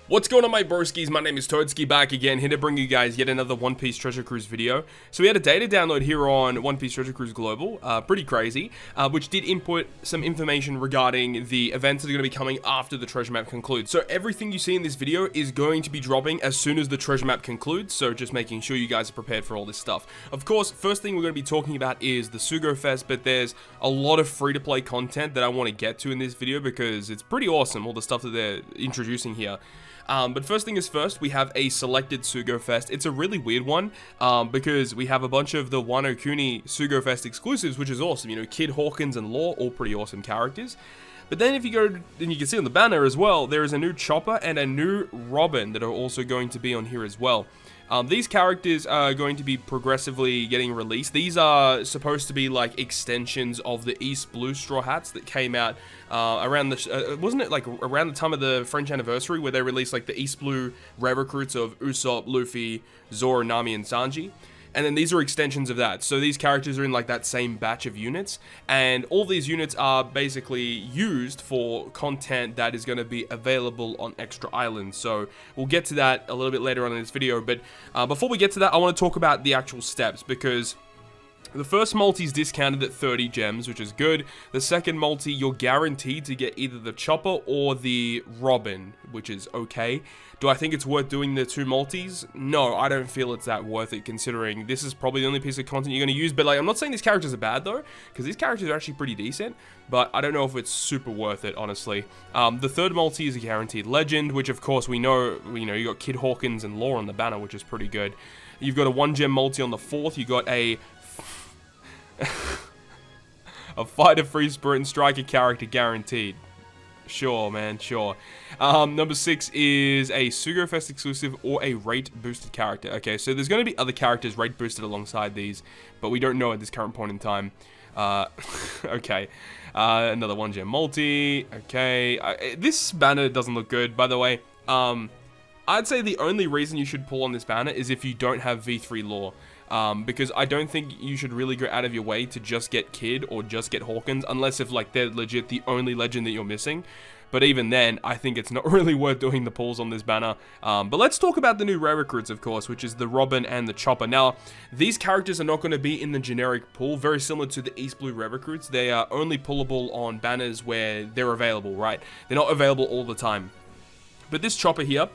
What's going on, my broskiis? My name is Toadskii, back again, here to bring you guys yet another One Piece Treasure Cruise video. So we had a data download here on One Piece Treasure Cruise Global, pretty crazy, which did input some information regarding the events that are going to be coming after the treasure map concludes. So everything you see in this video is going to be dropping as soon as the treasure map concludes, so just making sure you guys are prepared for all this stuff. Of course, first thing we're going to be talking about is the Sugo Fest, but there's a lot of free-to-play content that I want to get to in this video because it's pretty awesome, all the stuff that they're introducing here. But first thing is first, we have a selected Sugo Fest. It's a really weird one, because we have a bunch of the Wano Sugo Fest exclusives, which is awesome. You know, Kid, Hawkins, and Law, all pretty awesome characters. But then if you go, and you can see on the banner as well, there is a new Chopper and a new Robin that are also going to be on here as well. These characters are going to be progressively getting released. These are supposed to be like extensions of the East Blue Straw Hats that came out around the, wasn't it like around the time of the French anniversary where they released like the East Blue Red Recruits of Usopp, Luffy, Zora, Nami, and Sanji? And then these are extensions of that. So these characters are in like that same batch of units. And all these units are basically used for content that is going to be available on extra islands. So we'll get to that a little bit later on in this video. But before we get to that, I want to talk about the actual steps, because the first multi is discounted at 30 gems, which is good. The second multi, you're guaranteed to get either the Chopper or the Robin, which is okay. Do I think it's worth doing the two multis? No, I don't feel it's that worth it, considering this is probably the only piece of content you're going to use. But like, I'm not saying these characters are bad though, because these characters are actually pretty decent, but I don't know if it's super worth it, honestly. The third multi is a guaranteed legend, which of course we know, you got Kid, Hawkins, and Law on the banner, which is pretty good. You've got a 1-gem multi on the fourth. You got a fighter, free spirit, and striker character guaranteed. Sure, man, sure. Number 6 is a Sugo Fest exclusive or a rate boosted character. Okay, so there's going to be other characters rate boosted alongside these, but we don't know at this current point in time. Okay. Another 1-gem multi. Okay. This banner doesn't look good, by the way. I'd say the only reason you should pull on this banner is if you don't have V3 Law. Because I don't think you should really go out of your way to just get Kid or just get Hawkins, unless if like they're legit the only legend that you're missing. But even then, I think it's not really worth doing the pulls on this banner. But let's talk about the new rare recruits, of course, which is the Robin and the Chopper. Now, these characters are not going to be in the generic pool, very similar to the East Blue rare recruits. They are only pullable on banners where they're available, right? They're not available all the time. But this Chopper here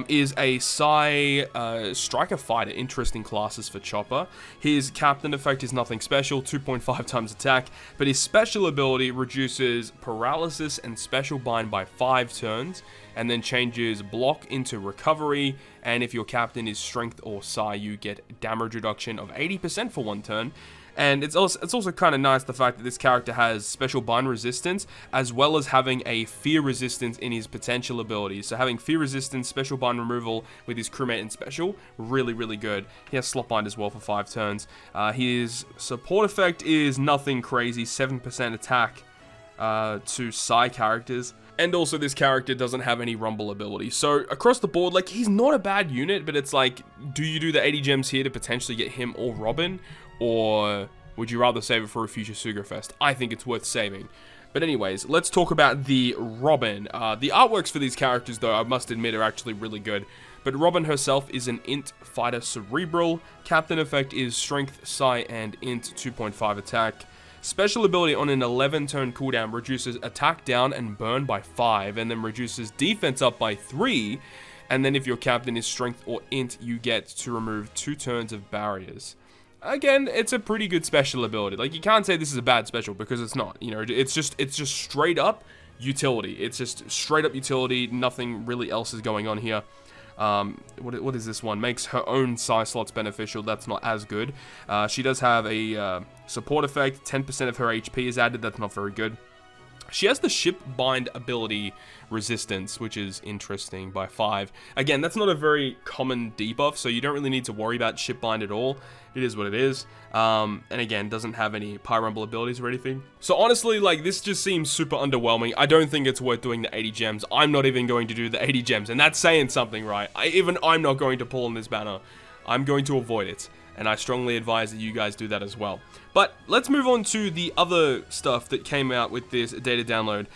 is a striker fighter. Interesting classes for Chopper. His captain effect is nothing special, 2.5 times attack, but his special ability reduces paralysis and special bind by 5 turns, and then changes block into recovery, and if your captain is strength or psi, you get damage reduction of 80% for 1 turn. And it's also kind of nice the fact that this character has special bind resistance, as well as having a fear resistance in his potential abilities. So having fear resistance, special bind removal with his crewmate and special, really, really good. He has slot bind as well for 5 turns. His support effect is nothing crazy, 7% attack to psi characters. And also this character doesn't have any rumble ability. So across the board, like, he's not a bad unit, but it's like, do you do the 80 gems here to potentially get him or Robin? Or would you rather save it for a future Sugo Fest? I think it's worth saving. But anyways, let's talk about the Robin. The artworks for these characters, though, I must admit, are actually really good. But Robin herself is an int fighter cerebral. Captain effect is strength, psi, and int 2.5 attack. Special ability on an 11-turn cooldown reduces attack down and burn by 5, and then reduces defense up by 3. And then if your captain is strength or int, you get to remove 2 turns of barriers. Again, it's a pretty good special ability. Like, you can't say this is a bad special, because it's not. You know, it's just straight up utility. It's just straight up utility. Nothing really else is going on here. What is this one? Makes her own psi slots beneficial. That's not as good. She does have a support effect. 10% of her HP is added. That's not very good. She has the ship bind ability resistance, which is interesting, by 5. Again, that's not a very common debuff, so you don't really need to worry about ship bind at all. It is what it is. And again, doesn't have any Pyrumble abilities or anything. So honestly, like, this just seems super underwhelming. I don't think it's worth doing the 80 gems. I'm not even going to do the 80 gems, and that's saying something, right? I'm not going to pull on this banner. I'm going to avoid it. and I strongly advise that you guys do that as well. But let's move on to the other stuff that came out with this data download.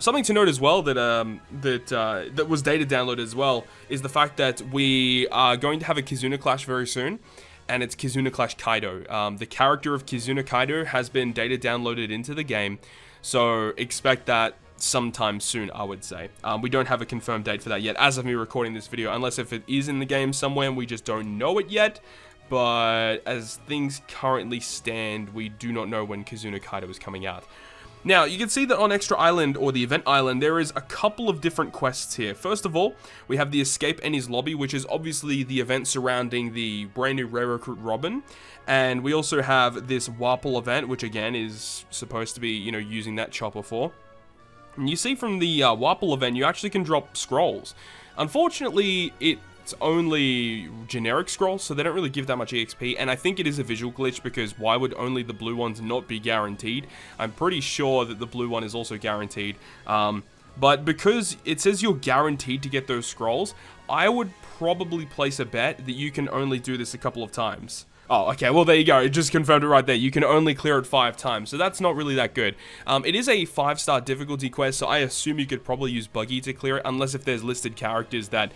Something to note as well that was data downloaded as well is the fact that we are going to have a Kizuna clash very soon, and it's Kizuna clash Kaido. The character of Kizuna Kaido has been data downloaded into the game, so expect that sometime soon, I would say. We don't have a confirmed date for that yet as of me recording this video, unless if it is in the game somewhere and we just don't know it yet. But as things currently stand, we do not know when Kizuna Kaido is coming out. Now, you can see that on Extra Island, or the Event Island, there is a couple of different quests here. First of all, we have the Escape Eni's Lobby, which is obviously the event surrounding the brand new Rare Recruit Robin. And we also have this Warple event, which again is supposed to be, you know, using that chopper for. And you see from the Warple event, you actually can drop scrolls. Unfortunately, it's only generic scrolls, so they don't really give that much EXP, and I think it is a visual glitch, because why would only the blue ones not be guaranteed? I'm pretty sure that the blue one is also guaranteed, but because it says you're guaranteed to get those scrolls, I would probably place a bet that you can only do this a couple of times. Oh, okay, well, there you go. It just confirmed it right there. You can only clear it 5 times, so that's not really that good. It is a 5-star difficulty quest, so I assume you could probably use Buggy to clear it, unless if there's listed characters that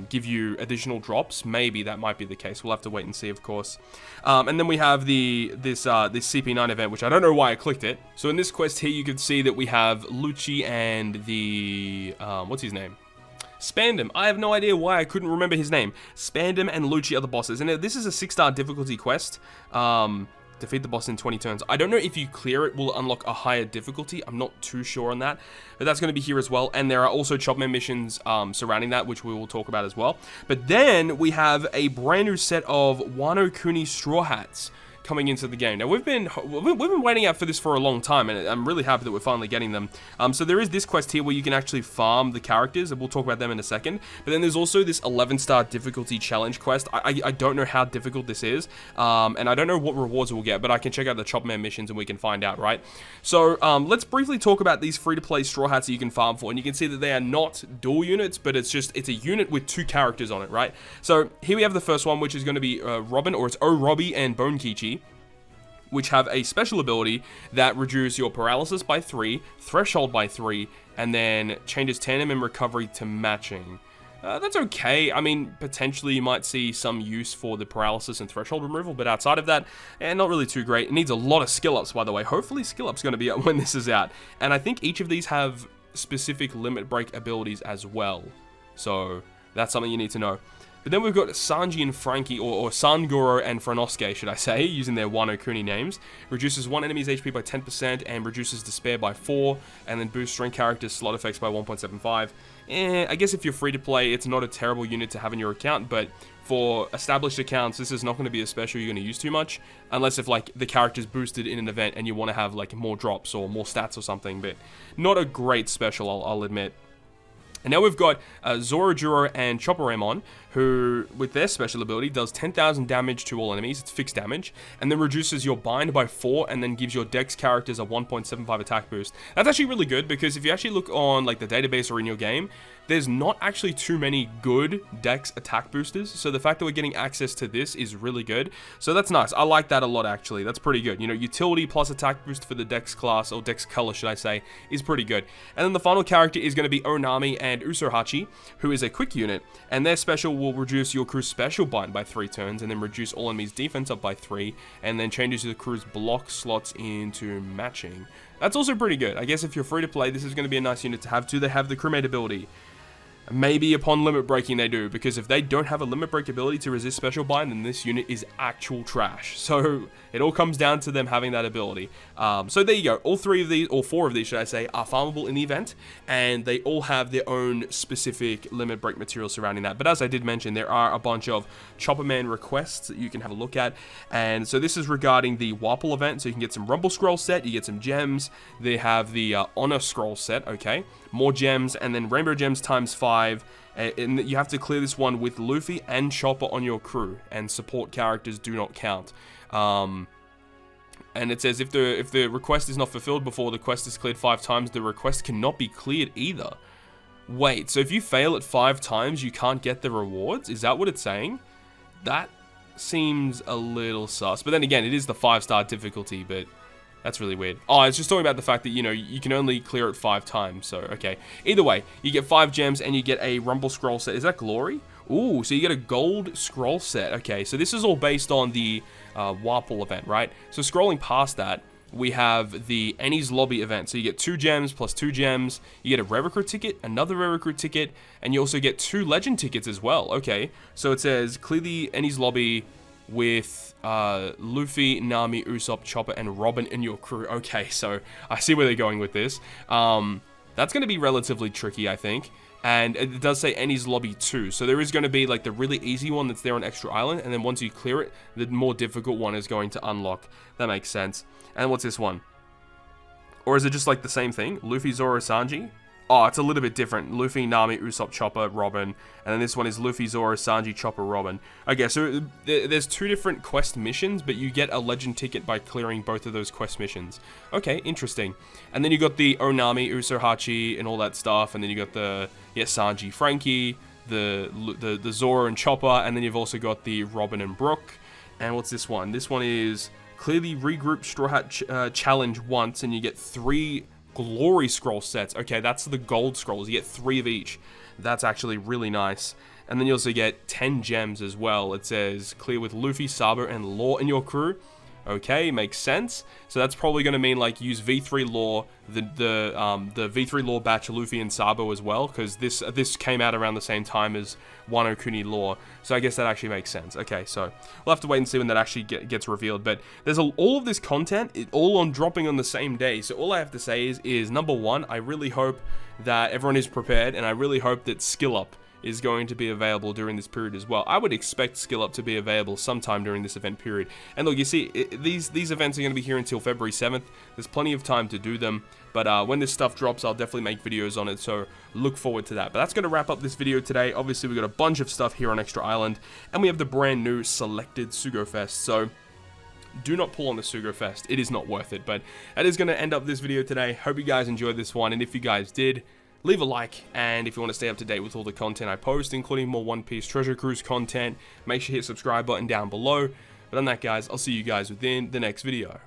give you additional drops. Maybe that might be the case. We'll have to wait and see, of course. And then we have this CP9 event, which I don't know why I clicked it. So in this quest here, you can see that we have Lucci and the... what's his name? Spandam. I have no idea why I couldn't remember his name. Spandam and Lucci are the bosses. And this is a 6-star difficulty quest. Defeat the boss in 20 turns. I don't know if you clear it will unlock a higher difficulty. I'm not too sure on that. But that's going to be here as well. And there are also Chopman missions surrounding that, which we will talk about as well. But then we have a brand new set of Wano Kuni Straw Hats coming into the game. Now, we've been waiting out for this for a long time, and I'm really happy that we're finally getting them. So there is this quest here where you can actually farm the characters, and we'll talk about them in a second. But then there's also this 11-star difficulty challenge quest. I don't know how difficult this is, and I don't know what rewards we'll get, but I can check out the Chopman missions and we can find out, right? So let's briefly talk about these free-to-play Straw Hats that you can farm for, and you can see that they are not dual units, but it's a unit with 2 characters on it, right? So here we have the first one, which is going to be Robin, or it's Robbie and Bone Kichi, which have a special ability that reduces your paralysis by 3, threshold by 3, and then changes tandem and recovery to matching. That's okay. I mean, potentially you might see some use for the paralysis and threshold removal, but outside of that, not really too great. It needs a lot of skill ups, by the way. Hopefully skill up's going to be up when this is out. And I think each of these have specific limit break abilities as well. So that's something you need to know. But then we've got Sanji and Frankie, or Sangoro and Franosuke, should I say, using their Wano Kuni names. Reduces one enemy's HP by 10% and reduces despair by 4, and then boosts strength characters' slot effects by 1.75. I guess if you're free to play, it's not a terrible unit to have in your account, but for established accounts, this is not going to be a special you're going to use too much, unless if like the character's boosted in an event and you want to have like more drops or more stats or something, but not a great special, I'll admit. And now we've got Zora Duro and Chopperamon, who, with their special ability, does 10,000 damage to all enemies. It's fixed damage. And then reduces your bind by 4, and then gives your dex characters a 1.75 attack boost. That's actually really good, because if you actually look on like the database or in your game, there's not actually too many good dex attack boosters. So the fact that we're getting access to this is really good. So that's nice. I like that a lot, actually. That's pretty good. You know, utility plus attack boost for the dex class, or dex color, should I say, is pretty good. And then the final character is going to be Onami and Usohachi, who is a quick unit. And their special will reduce your crew's special bind by 3 turns, and then reduce all enemies' defense up by 3, and then changes the crew's block slots into matching. That's also pretty good. I guess if you're free to play, this is going to be a nice unit to have. Do they have the crewmate ability? Maybe upon limit breaking they do, because if they don't have a limit break ability to resist special bind, then this unit is actual trash. So it all comes down to them having that ability. So there you go. All 3 of these, or 4 of these should I say, are farmable in the event, and they all have their own specific limit break material surrounding that. But as I did mention, there are a bunch of Chopperman requests that you can have a look at, and so this is regarding the Warple event. So you can get some Rumble Scroll set, you get some gems, they have the Honor Scroll set, okay, more gems, and then Rainbow Gems times 5, and you have to clear this one with Luffy and Chopper on your crew, and support characters do not count. And it says if the request is not fulfilled before the quest is cleared 5 times, the request cannot be cleared either. Wait, so if you fail it 5 times, you can't get the rewards? Is that what it's saying? That seems a little sus. But then again, it is the 5-star difficulty, but that's really weird. Oh, it's just talking about the fact that, you know, you can only clear it 5 times. So, okay. Either way, you get 5 gems and you get a Rumble Scroll set. Is that Glory? Ooh, so you get a gold scroll set. Okay, so this is all based on the Warple event, right? So scrolling past that, we have the Enies Lobby event. So you get 2 gems plus 2 gems. You get a Rare Recruit ticket, another Rare Recruit ticket, and you also get 2 Legend tickets as well. Okay, so it says, clear the Enies Lobby with Luffy, Nami, Usopp, Chopper, and Robin in your crew. Okay, so I see where they're going with this. That's going to be relatively tricky, I think. And it does say Enies Lobby 2. So there is going to be like the really easy one that's there on Extra Island. And then once you clear it, the more difficult one is going to unlock. That makes sense. And what's this one? Or is it just like the same thing? Luffy, Zoro, Sanji? Oh, it's a little bit different. Luffy, Nami, Usopp, Chopper, Robin. And then this one is Luffy, Zoro, Sanji, Chopper, Robin. Okay, so there's 2 different quest missions, but you get a legend ticket by clearing both of those quest missions. Okay, interesting. And then you got the Onami, Usohachi, and all that stuff. And then you got the, Sanji, Frankie, the Zoro and Chopper. And then you've also got the Robin and Brook. And what's this one? This one is clearly regroup Straw Hat challenge once, and you get 3 Glory Scroll sets. Okay, that's the gold scrolls. You get 3 of each. That's actually really nice. And then you also get 10 gems as well. It says clear with Luffy, Sabo, and Law in your crew. Okay, makes sense. So that's probably going to mean like use V3 Law, the V3 Law batch Luffy and Sabo as well, because this came out around the same time as Wano Kuni Law. So I guess that actually makes sense. Okay, so we'll have to wait and see when that actually gets revealed. But there's all of this content, all on dropping on the same day. So all I have to say is number 1, I really hope that everyone is prepared, and I really hope that Skill Up is going to be available during this period as well. I would expect Skill Up to be available sometime during this event period. And look, you see, these events are going to be here until February 7th. There's plenty of time to do them. But when this stuff drops, I'll definitely make videos on it, so look forward to that. But that's going to wrap up this video today. Obviously, we've got a bunch of stuff here on Extra Island, and we have the brand new Selected Sugo Fest, so do not pull on the Sugo Fest. It is not worth it. But that is going to end up this video today. Hope you guys enjoyed this one, and if you guys did, leave a like, and if you want to stay up to date with all the content I post, including more One Piece Treasure Cruise content, make sure you hit the subscribe button down below. But on that, guys, I'll see you guys within the next video.